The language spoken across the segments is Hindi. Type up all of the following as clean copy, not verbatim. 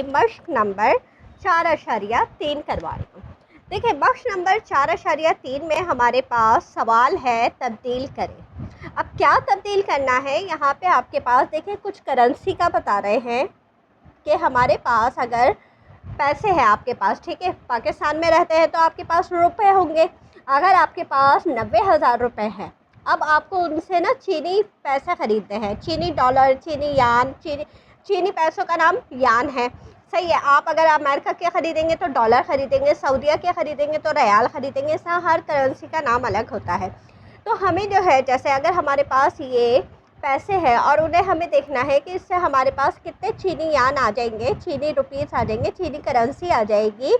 मश्क नंबर 4.3 करवा रही हूँ। देखिए मश्क नंबर 4.3 में हमारे पास सवाल है तब्दील करें। अब क्या तब्दील करना है, यहाँ पे आपके पास देखिए कुछ करेंसी का बता रहे हैं कि हमारे पास अगर पैसे हैं आपके पास, ठीक है, पाकिस्तान में रहते हैं तो आपके पास रुपए होंगे। अगर आपके पास 90,000 रुपये हैं, अब आपको उनसे ना चीनी पैसा ख़रीदते हैं, चीनी डॉलर, चीनी यान, चीनी पैसों का नाम यान है, सही है। आप अगर अमेरिका के ख़रीदेंगे तो डॉलर ख़रीदेंगे, सऊदीया के ख़रीदेंगे तो रियाल ख़रीदेंगे, ऐसा हर करेंसी का नाम अलग होता है। तो हमें जो है, जैसे अगर हमारे पास ये पैसे हैं और उन्हें हमें देखना है कि इससे हमारे पास कितने चीनी यान आ जाएंगे, चीनी रुपीस आ जाएंगे, चीनी करेंसी आ जाएगी,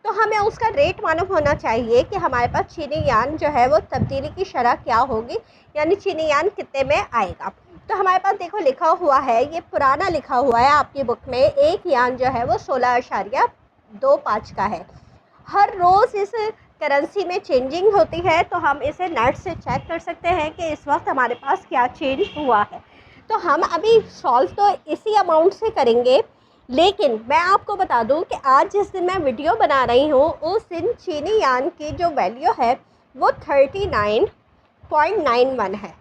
तो हमें उसका रेट मालूम होना चाहिए कि हमारे पास चीनी यान जो है वो तब्दीली की शरह क्या होगी, यानी चीनी यान कितने में आएगा। तो हमारे पास देखो लिखा हुआ है, ये पुराना लिखा हुआ है आपकी बुक में, एक यान जो है वो 16.25 का है। हर रोज़ इस करेंसी में चेंजिंग होती है, तो हम इसे नेट से चेक कर सकते हैं कि इस वक्त हमारे पास क्या चेंज हुआ है। तो हम अभी सॉल्व तो इसी अमाउंट से करेंगे, लेकिन मैं आपको बता दूं कि आज जिस दिन मैं वीडियो बना रही हूँ उस दिन चीनी यान की जो वैल्यू है वो 39.91 है,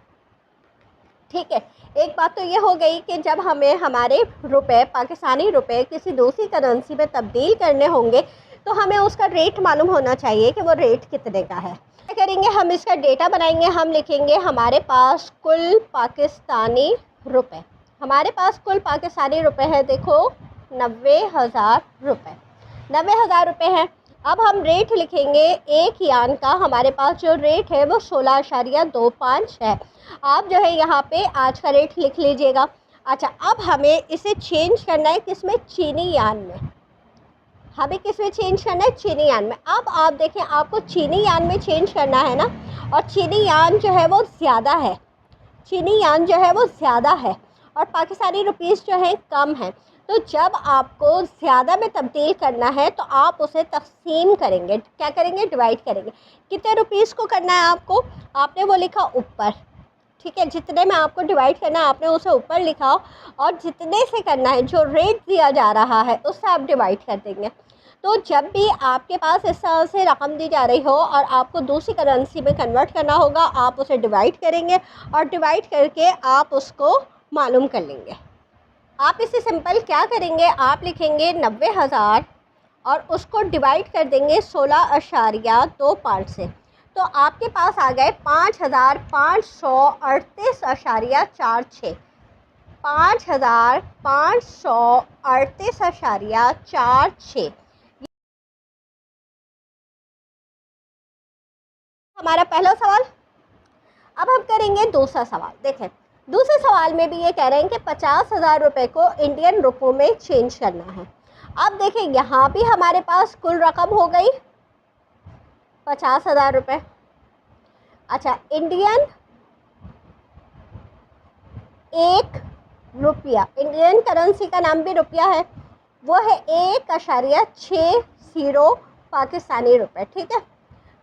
ठीक है। एक बात तो ये हो गई कि जब हमें हमारे रुपए, पाकिस्तानी रुपए किसी दूसरी करेंसी में तब्दील करने होंगे तो हमें उसका रेट मालूम होना चाहिए कि वो रेट कितने का है। क्या करेंगे, हम इसका डेटा बनाएंगे, हम लिखेंगे हमारे पास कुल पाकिस्तानी रुपए, हमारे पास कुल पाकिस्तानी रुपए है, देखो 90,000 रुपये, 90,000 रुपये हैं। अब हम रेट लिखेंगे एक यान का, हमारे पास जो रेट है वो 16.25 है। आप जो है यहाँ पे आज का रेट लिख लीजिएगा। अच्छा, अब हमें इसे चेंज करना है किसमें, चीनी यान में। हमें किस में चेंज करना है, चीनी यान में। अब आप देखें, आपको चीनी यान में चेंज करना है ना, और चीनी यान जो है वो ज़्यादा है, चीनी यान जो है वो ज़्यादा है और पाकिस्तानी रुपीस जो है कम है। तो जब आपको ज़्यादा में तब्दील करना है तो आप उसे तकसीम करेंगे, क्या करेंगे, डिवाइड करेंगे। कितने रुपीस को करना है आपको, आपने वो लिखा ऊपर, ठीक है, जितने में आपको डिवाइड करना है आपने उसे ऊपर लिखा, और जितने से करना है, जो रेट दिया जा रहा है उससे आप डिवाइड कर देंगे। तो जब भी आपके पास इस तरह से रकम दी जा रही हो और आपको दूसरी करेंसी में कन्वर्ट करना होगा, आप उसे डिवाइड करेंगे और डिवाइड करके आप उसको मालूम कर लेंगे। आप इसे सिंपल क्या करेंगे, आप लिखेंगे 90,000 और उसको डिवाइड कर देंगे 16.25 से, तो आपके पास आ गए 5,538.46, 5,538.46 हमारा पहला सवाल। अब हम करेंगे दूसरा सवाल। देखें, दूसरे सवाल में भी ये कह रहे हैं कि 50,000 रुपये को इंडियन रुपयों में चेंज करना है। अब देखें, यहाँ भी हमारे पास कुल रकम हो गई 50,000 रुपये। अच्छा, इंडियन एक रुपया, इंडियन करेंसी का नाम भी रुपया है, वो है 1.60 पाकिस्तानी रुपये, ठीक है।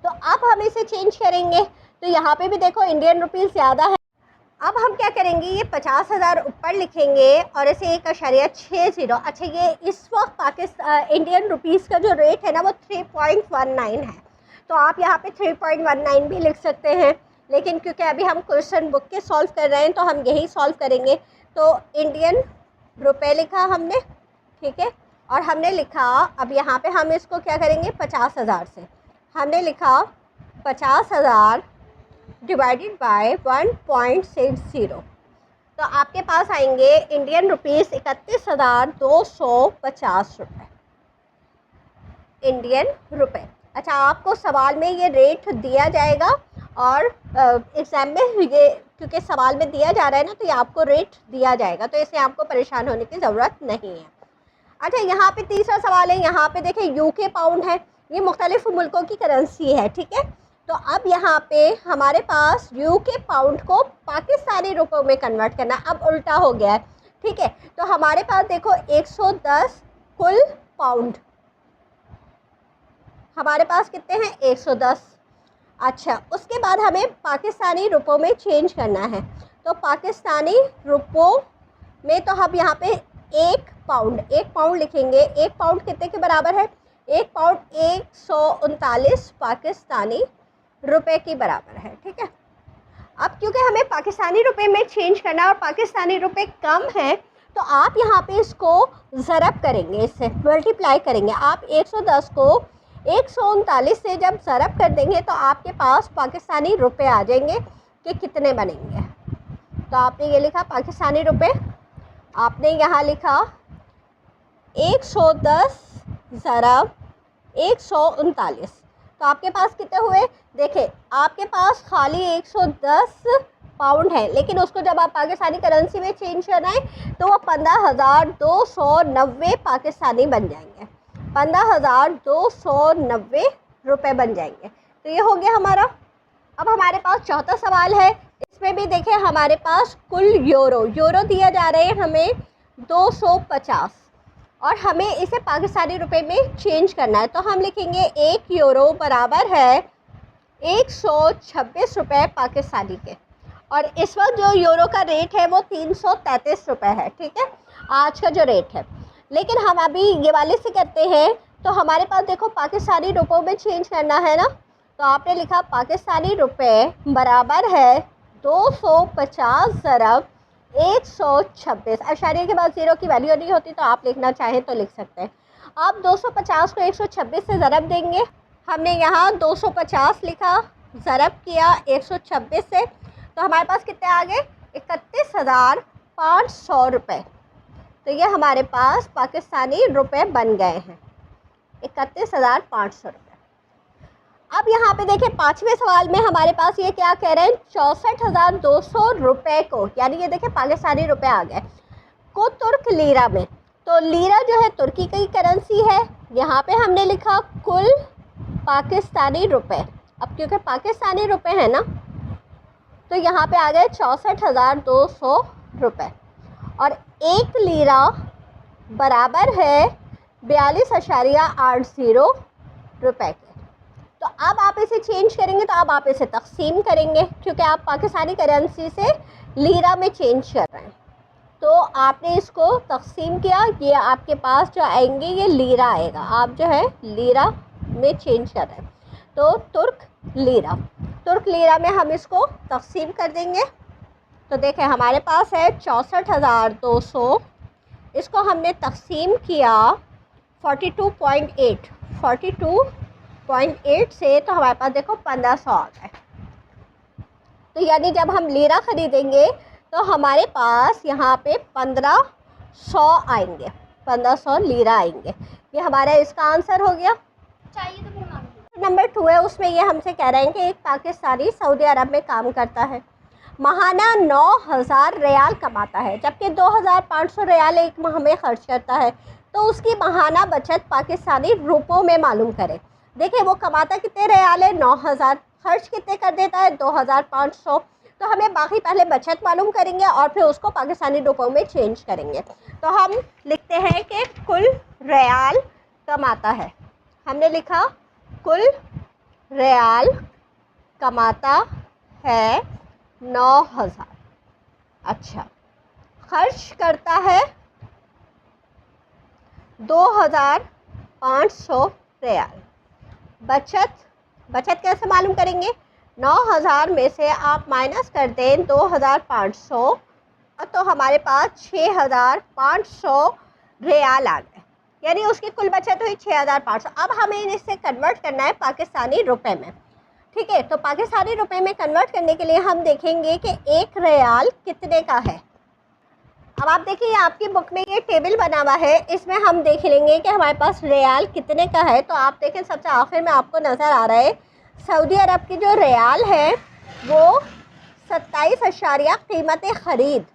तो अब हम इसे चेंज करेंगे, तो यहाँ पे भी देखो इंडियन रुपीस ज़्यादा है। अब हम क्या करेंगे, ये 50,000 ऊपर लिखेंगे और इसे 1.60। अच्छा, ये इस वक्त इंडियन रुपीस का जो रेट है ना वो 3.19 है, तो आप यहाँ पे 3.19 भी लिख सकते हैं, लेकिन क्योंकि अभी हम क्वेश्चन बुक के सॉल्व कर रहे हैं तो हम यही सॉल्व करेंगे। तो इंडियन रुपए लिखा हमने, ठीक है, और हमने लिखा, अब यहाँ पे हम इसको क्या करेंगे, 50,000 से हमने लिखा 50,000 डिवाइडेड बाय 1.60, तो आपके पास आएंगे इंडियन रुपीस 31,250 रुपये, इंडियन रुपए। अच्छा, आपको सवाल में ये रेट दिया जाएगा और एग्ज़ाम में ये, क्योंकि सवाल में दिया जा रहा है ना, तो ये आपको रेट दिया जाएगा, तो इससे आपको परेशान होने की ज़रूरत नहीं है। अच्छा, यहाँ पे तीसरा सवाल है, यहाँ पे देखें यूके पाउंड है, ये मुख्तलिफ मुल्कों की करेंसी है, ठीक है। तो अब यहाँ पे हमारे पास यूके पाउंड को पाकिस्तानी रुपयों में कन्वर्ट करना, अब उल्टा हो गया है, ठीक है। तो हमारे पास देखो 110 कुल पाउंड, हमारे पास कितने हैं, 110। अच्छा, उसके बाद हमें पाकिस्तानी रुपयों में चेंज करना है, तो पाकिस्तानी रुपयों में तो हम यहाँ पे 1 पाउंड, 1 पाउंड लिखेंगे। 1 पाउंड कितने के बराबर है? 1 पाउंड 139 पाकिस्तानी रुपए के बराबर है। ठीक है, अब क्योंकि हमें पाकिस्तानी रुपए में चेंज करना है और पाकिस्तानी रुपए कम है, तो आप यहाँ पे इसको ज़रब करेंगे, इससे मल्टीप्लाई करेंगे। आप 110 को 139 से जब ज़रब कर देंगे तो आपके पास पाकिस्तानी रुपए आ जाएंगे कि कितने बनेंगे। तो आपने ये लिखा पाकिस्तानी रुपए, आपने यहाँ लिखा 110 ज़रब 139, तो आपके पास कितने हुए? देखें, आपके पास खाली 110 पाउंड है, लेकिन उसको जब आप पाकिस्तानी करेंसी में चेंज कराएं तो वो 15,290 पाकिस्तानी बन जाएंगे, 15,290 रुपए बन जाएंगे। तो ये हो गया हमारा। अब हमारे पास चौथा सवाल है, इसमें भी देखें हमारे पास कुल यूरो दिया जा रहे हैं हमें 250 और हमें इसे पाकिस्तानी रुपए में चेंज करना है। तो हम लिखेंगे 1 यूरो बराबर है 126 रुपये पाकिस्तानी के, और इस वक्त जो यूरो का रेट है वो 333 रुपये है। ठीक है, आज का जो रेट है। लेकिन हम अभी ये वाले से करते हैं, तो हमारे पास देखो पाकिस्तानी रुपयों में चेंज करना है ना, तो आपने लिखा पाकिस्तानी रुपए बराबर है 250 ज़रब 126। अशारिये के बाद ज़ीरो की वैल्यू नहीं होती, तो आप लिखना चाहें तो लिख सकते हैं। आप 250 को 126 से ज़रब देंगे। हमने यहाँ 250 लिखा, ज़रब किया 126 से, तो हमारे पास कितने आ गए? 31,500 रुपये। तो ये हमारे पास पाकिस्तानी रुपए बन गए हैं, 31,500 रुपये। अब यहाँ पे देखें पाँचवें सवाल में हमारे पास ये क्या कह रहे हैं, 64,200 रुपये को, यानी ये देखें पाकिस्तानी रुपए आ गए, को तुर्क लीरा में। तो लीरा जो है तुर्की की करेंसी है। यहाँ पे हमने लिखा कुल पाकिस्तानी रुपए। अब क्योंकि पाकिस्तानी रुपए है ना, तो यहाँ पे आ गए 64,200 रुपये, और 1 लीरा बराबर है 42.80 रुपये के। तो अब आप इसे चेंज करेंगे, तो अब आप इसे तकसीम करेंगे, क्योंकि आप पाकिस्तानी करेंसी से लीरा में चेंज कर रहे हैं। तो आपने इसको तकसीम किया, ये आपके पास जो आएंगे ये लीरा आएगा, आप जो है लीरा में चेंज कर रहे हैं। तो तुर्क लीरा में हम इसको तकसीम कर देंगे। तो देखें हमारे पास है 64,200, इसको हमने तकसीम किया 42.8 से, तो हमारे पास देखो 1500 आ गए। तो यानी जब हम लीरा ख़रीदेंगे तो हमारे पास यहाँ पे 1500 आएंगे, 1500 लीरा आएंगे। ये हमारा इसका आंसर हो गया। चाहिए तो फिर नंबर 2 है, उसमें ये हमसे कह रहे हैं कि एक पाकिस्तानी सऊदी अरब में काम करता है, माहाना 9,000 रियाल कमाता है, जबकि 2,500 रियाल एक माह में खर्च करता है। तो उसकी माहाना बचत पाकिस्तानी रुपयों में मालूम करें। देखिए वो कमाता कितने रियाल है, 9,000, खर्च कितने कर देता है, 2,500। तो हमें बाकी पहले बचत मालूम करेंगे और फिर उसको पाकिस्तानी रुपयों में चेंज करेंगे। तो हम लिखते हैं कि कुल रियाल कमाता है, हमने लिखा कुल रियाल कमाता है 9,000। अच्छा, खर्च करता है 2,500 रियाल। बचत कैसे मालूम करेंगे, 9,000 में से आप माइनस कर दें 2,500, तो हमारे पास 6,500 रियाल आ गए, यानी उसकी कुल बचत हुई 6,500। अब हमें इससे कन्वर्ट करना है पाकिस्तानी रुपए में। ठीक है, तो पाकिस्तानी रुपए में कन्वर्ट करने के लिए हम देखेंगे कि 1 रियाल कितने का है। अब आप देखिए आपकी बुक में ये टेबल बना हुआ है, इसमें हम देख लेंगे कि हमारे पास रियाल कितने का है। तो आप देखें सबसे आखिर में आपको नज़र आ रहा है सऊदी अरब की जो रियाल है वो 27 कीमत ख़रीद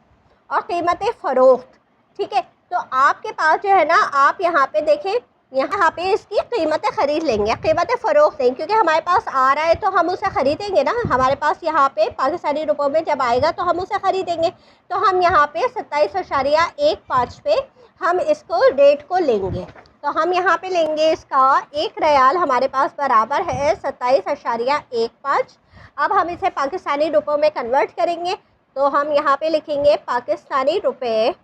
और कीमत फ़रोख्त। ठीक है, तो आपके पास जो है ना, आप यहाँ पे देखें, यहाँ पे इसकी कीमत ख़रीद लेंगे, कीमत फ़रोख्त नहीं, क्योंकि हमारे पास आ रहा है तो हम उसे ख़रीदेंगे ना। हमारे पास यहाँ पे पाकिस्तानी रुपयों में जब आएगा तो हम उसे ख़रीदेंगे। तो हम यहाँ पे 27.15 पे हम इसको रेट को लेंगे। तो हम यहाँ पे लेंगे इसका 1 रियाल हमारे पास बराबर है 27.15। अब हम इसे पाकिस्तानी रुपयों में कन्वर्ट करेंगे, तो हम यहाँ पे लिखेंगे पाकिस्तानी रुपये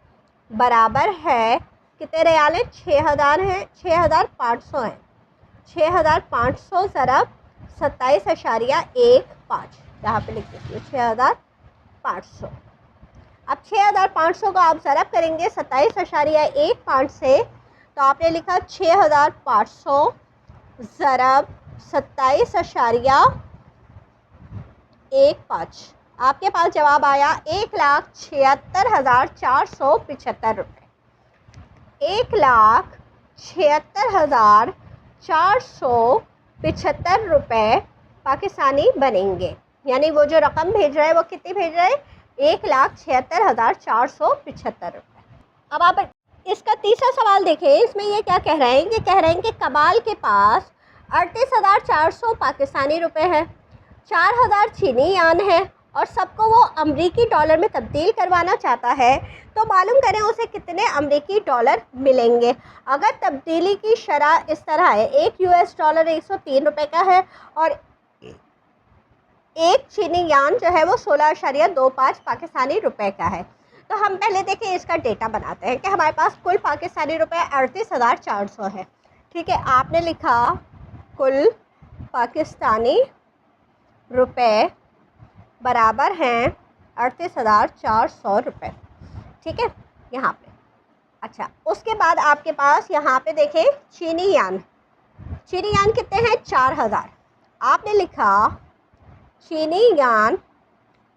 बराबर है कितने रियाल है? 6,000 है, 6,500 है। 6,500 ज़रब 27.15, यहाँ पे लिख दीजिए 6,500। अब 6,500 को आप ज़रब करेंगे 27.15 से, तो आपने लिखा 6,500 ज़रब 27.15, आपके पास जवाब आया 1,76,475 रुपये। 1,76,475 रुपये पाकिस्तानी बनेंगे। यानी वो जो रकम भेज रहा है वो कितनी भेज रहा है? 1,76,475 रुपये। अब आप इसका तीसरा सवाल देखें, इसमें ये क्या कह रहे हैं? ये कह रहे हैं कि कमाल के पास 38,400 पाकिस्तानी रुपए है, 4,000 चीनी यान है और सबको वो अमरीकी डॉलर में तब्दील करवाना चाहता है। तो मालूम करें उसे कितने अमरीकी डॉलर मिलेंगे। अगर तब्दीली की शरह इस तरह है, एक US डॉलर 103 रुपये का है और एक चीनी यान जो है वो 16.25 पाकिस्तानी रुपए का है। तो हम पहले देखें इसका डेटा बनाते हैं कि हमारे पास कुल पाकिस्तानी रुपए 38,400 है। ठीक है, आपने लिखा कुल पाकिस्तानी रुपए बराबर हैं 38,400 रुपये। ठीक है, यहाँ पे। अच्छा, उसके बाद आपके पास यहाँ पे देखें चीनी यान। चीनी यान कितने हैं? 4,000। आपने लिखा चीनी यान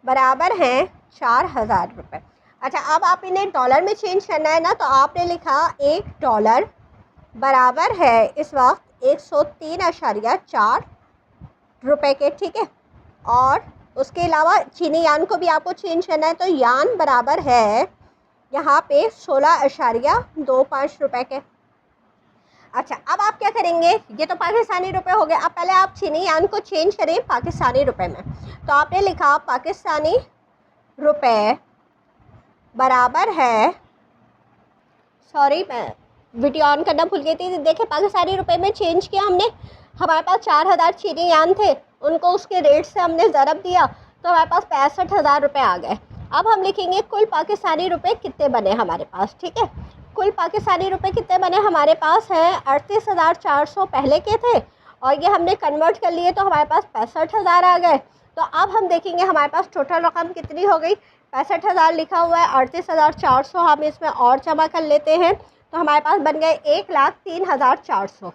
बराबर हैं 4,000 रुपये। अच्छा, अब आप इन्हें डॉलर में चेंज करना है ना, तो आपने लिखा $1 बराबर है इस वक्त 103.4 रुपये के। ठीक है, और उसके अलावा चीनी यान को भी आपको चेंज करना है, तो यान बराबर है यहाँ पे 16.25 रुपये के। अच्छा, अब आप क्या करेंगे? ये तो पाकिस्तानी रुपए हो गए। अब पहले आप चीनी यान को चेंज करें पाकिस्तानी रुपए में। तो आपने लिखा पाकिस्तानी रुपए बराबर है, सॉरी मैं वीडियो ऑन करना भूल गई थी। देखिए पाकिस्तानी रुपए में चेंज किया हमने। हमारे पास 4,000 चीनी यान थे, उनको उसके रेट से हमने ज़रब दिया तो हमारे पास 65,000 रुपये आ गए। अब हम लिखेंगे कुल पाकिस्तानी रुपए कितने बने हमारे पास। ठीक है, कुल पाकिस्तानी रुपए कितने बने हमारे पास हैं? 38,400 पहले के थे और ये हमने कन्वर्ट कर लिए तो हमारे पास 65,000 आ गए। तो अब हम देखेंगे हमारे पास टोटल रकम कितनी हो गई। 65,000 लिखा हुआ है, 38,400 हम इसमें और जमा कर लेते हैं तो हमारे पास बन गए 1,03,400।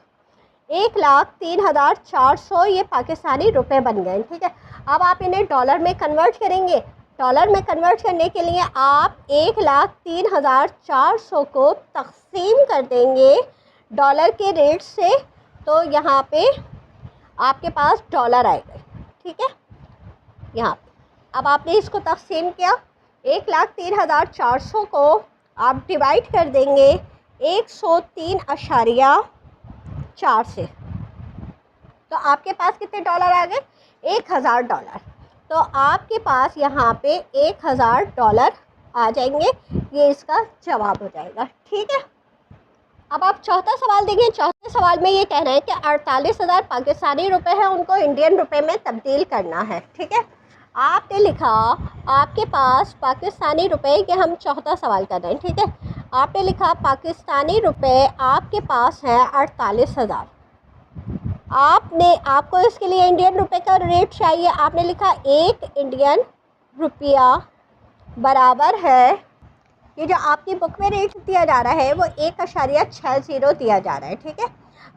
1,03,400 ये पाकिस्तानी रुपए बन गए। ठीक है, अब आप इन्हें डॉलर में कन्वर्ट करेंगे। डॉलर में कन्वर्ट करने के लिए आप 1,03,400 को तकसीम कर देंगे डॉलर के रेट से, तो यहाँ पे आपके पास डॉलर आएगा। ठीक है, यहाँ पे अब आपने इसको तकसीम किया, 1,03,400 को आप डिवाइड कर देंगे 103.4 से, तो आपके पास कितने डॉलर आ गए? 1,000 डॉलर। तो आपके पास यहाँ पे 1,000 डॉलर आ जाएंगे, ये इसका जवाब हो जाएगा। ठीक है, अब आप चौथा सवाल देखें। चौथे सवाल में ये कह रहे हैं कि 48,000 पाकिस्तानी रुपए हैं, उनको इंडियन रुपए में तब्दील करना है। ठीक है, आपने लिखा आपके पास पाकिस्तानी रुपए, ये हम चौथा सवाल कर रहे हैं। ठीक है, आपने लिखा पाकिस्तानी रुपए आपके पास हैं 48,000। आपको इसके लिए इंडियन रुपए का रेट चाहिए। आपने लिखा 1 इंडियन रुपया बराबर है, ये जो आपकी बुक में रेट दिया जा रहा है वो 1.60 दिया जा रहा है। ठीक है,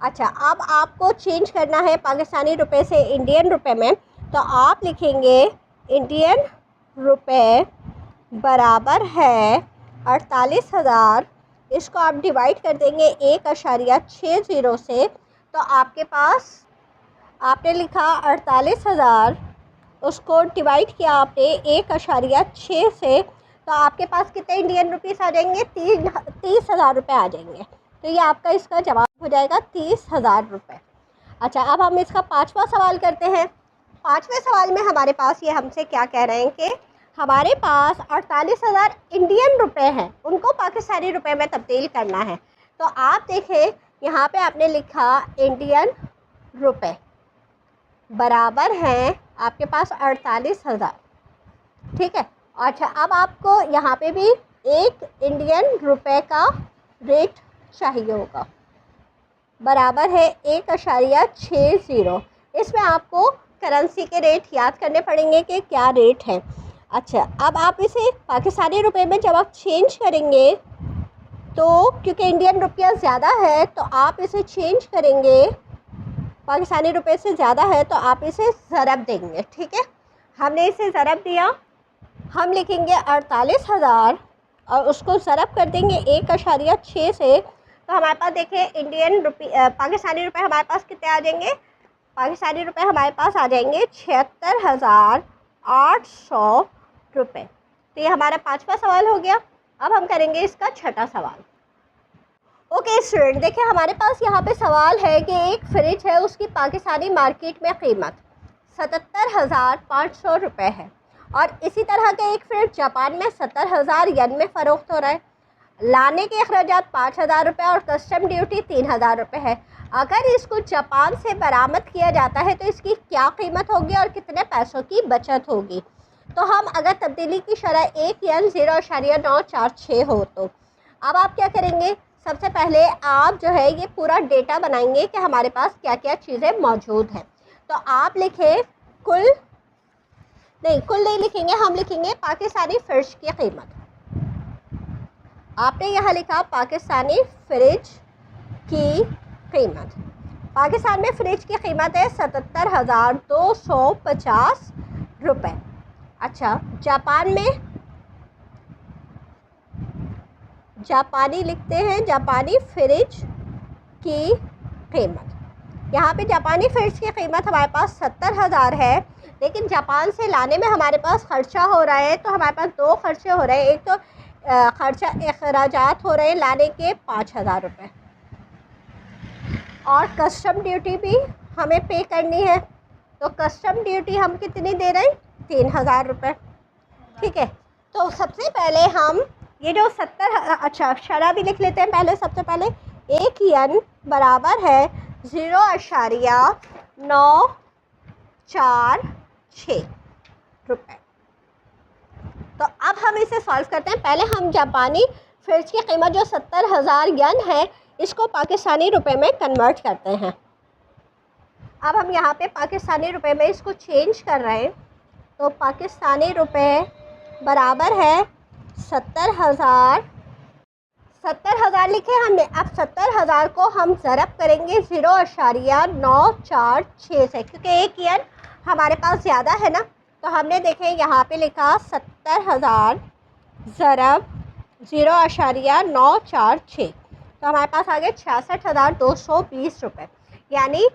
अच्छा अब आपको चेंज करना है पाकिस्तानी रुपए से इंडियन रुपए में, तो आप लिखेंगे इंडियन रुपए बराबर है 48,000, इसको आप डिवाइड कर देंगे 1.60 से, तो आपके पास आपने लिखा 48,000, उसको डिवाइड किया आपने 1.6 से, तो आपके पास कितने इंडियन रुपीस आ जाएंगे? 30,000 रुपये आ जाएंगे। तो ये आपका इसका जवाब हो जाएगा 30,000 रुपये। अच्छा, अब हम इसका पांचवा सवाल करते हैं। पांचवें सवाल में हमारे पास ये हमसे क्या कह रहे हैं कि हमारे पास 48,000 इंडियन रुपए हैं, उनको पाकिस्तानी रुपए में तब्दील करना है। तो आप देखें यहाँ पे आपने लिखा इंडियन रुपए बराबर हैं आपके पास 48,000। ठीक है, अच्छा अब आपको यहाँ पे भी 1 इंडियन रुपए का रेट चाहिए होगा, बराबर है 1.60। इसमें आपको करेंसी के रेट याद करने पड़ेंगे कि क्या रेट है। अच्छा, अब आप इसे पाकिस्तानी रुपए में जब आप चेंज करेंगे तो क्योंकि इंडियन रुपया ज़्यादा है तो आप इसे चेंज करेंगे, पाकिस्तानी रुपए से ज़्यादा है तो आप इसे ज़रब देंगे। ठीक है, हमने इसे ज़रब दिया, हम लिखेंगे 48,000 और उसको ज़रब कर देंगे 1.6 से, तो हमारे पास देखें इंडियन रुपये पाकिस्तानी रुपए हमारे पास कितने आ जाएंगे, पाकिस्तानी रुपए हमारे पास आ जाएंगे 76,800 रुपये। तो ये हमारा 5वां सवाल हो गया। अब हम करेंगे इसका 6ठा सवाल। ओके स्टूडेंट, देखिए हमारे पास यहाँ पे सवाल है कि एक फ्रिज है, उसकी पाकिस्तानी मार्केट में कीमत 77,500 रुपये है और इसी तरह के एक फ्रिज जापान में 70,000 येन में फ़रोख्त हो रहा है। लाने के अखराजात 5,000 रुपये और कस्टम ड्यूटी 3,000 रुपये है। अगर इसको जापान से बरामद किया जाता है तो इसकी क्या कीमत होगी और कितने पैसों की बचत होगी। तो हम अगर तब्दीली की शरह 1 येन 0.946 हो तो अब आप क्या करेंगे, सबसे पहले आप जो है ये पूरा डेटा बनाएंगे कि हमारे पास क्या क्या चीज़ें मौजूद हैं। तो आप लिखें कुल नहीं लिखेंगे, हम लिखेंगे पाकिस्तानी फ्रिज की कीमत। आपने यहाँ लिखा पाकिस्तानी फ्रिज की कीमत। पाकिस्तान में फ्रिज की कीमत है 77,250 रुपये। अच्छा, जापान में जापानी लिखते हैं, जापानी फ्रिज की कीमत। यहाँ पे जापानी फ्रिज की कीमत हमारे पास 70,000 है, लेकिन जापान से लाने में हमारे पास ख़र्चा हो रहा है, तो हमारे पास दो खर्चे हो रहे हैं। एक तो ख़र्चा अखराजात हो रहे हैं लाने के 5,000 रुपये और कस्टम ड्यूटी भी हमें पे करनी है। तो कस्टम ड्यूटी हम कितनी दे रहे हैं, 3,000 रुपये। ठीक है, तो सबसे पहले हम ये जो 70 शरह भी लिख लेते हैं पहले। सबसे पहले 1 येन बराबर है 0.946 रुपये। तो अब हम इसे सॉल्व करते हैं। पहले हम जापानी फ्रिज की कीमत जो 70,000 येन है इसको पाकिस्तानी रुपए में कन्वर्ट करते हैं। अब हम यहाँ पे पाकिस्तानी रुपए में इसको चेंज कर रहे हैं। तो पाकिस्तानी रुपए बराबर है 70,000 लिखे हमने। अब 70,000 को हम ज़रब करेंगे 0.946 से, क्योंकि 1 येन हमारे पास ज़्यादा है ना। तो हमने देखें यहाँ पे लिखा 70,000 ज़रब 0.946, तो हमारे पास आ गए 66,220 रुपये। यानी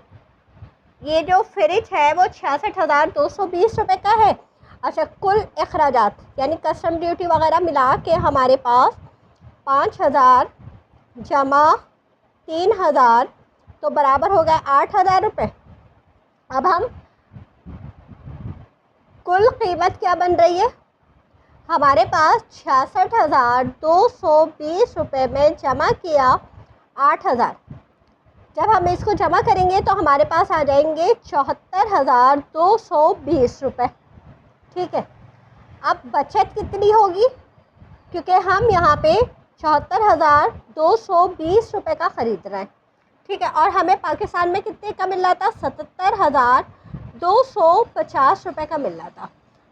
ये जो फ्रिज है वो 66,220 रुपये का है। अच्छा, कुल अखराजात यानी कस्टम ड्यूटी वगैरह मिला के हमारे पास 5,000 जमा 3,000 तो बराबर हो गया 8,000 रुपये। अब हम कुल कीमत क्या बन रही है, हमारे पास 66,220 रुपये में जमा किया 8,000। जब हम इसको जमा करेंगे तो हमारे पास आ जाएंगे 74,220 रुपये। ठीक है, अब बचत कितनी होगी, क्योंकि हम यहाँ पे 74,220 रुपये का ख़रीद रहे हैं। ठीक है, और हमें पाकिस्तान में कितने का मिल रहा था, 77,250 रुपये का मिल रहा था।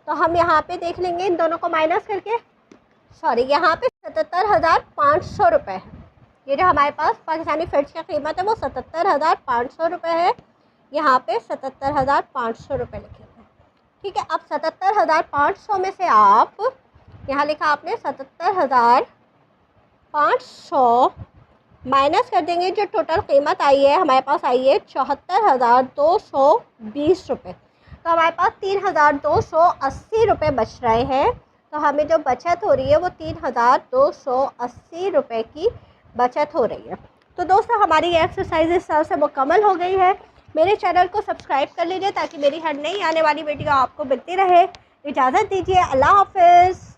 तो हम यहाँ पे देख लेंगे इन दोनों को माइनस करके, सॉरी यहाँ पे 77,500 रुपये है। ये जो हमारे पास पाकिस्तानी फ्रिज की कीमत है वो 77,500 रुपये है। यहाँ पे 77,500 रुपये लिखेंगे। ठीक है, अब 77,500 में से आप यहाँ लिखा आपने 77,500 माइनस कर देंगे। जो टोटल कीमत आई है हमारे पास आई है 74,220 रुपये। तो हमारे पास 3,280 रुपये बच रहे हैं। तो हमें जो बचत हो रही है वो 3,280 रुपये की बचत हो रही है। तो दोस्तों हमारी ये एक्सरसाइज इस तरह से मुकम्मल हो गई है। मेरे चैनल को सब्सक्राइब कर लीजिए ताकि मेरी हर नई आने वाली वीडियो आपको मिलती रहे। इजाज़त दीजिए, अल्लाह हाफ़िज़।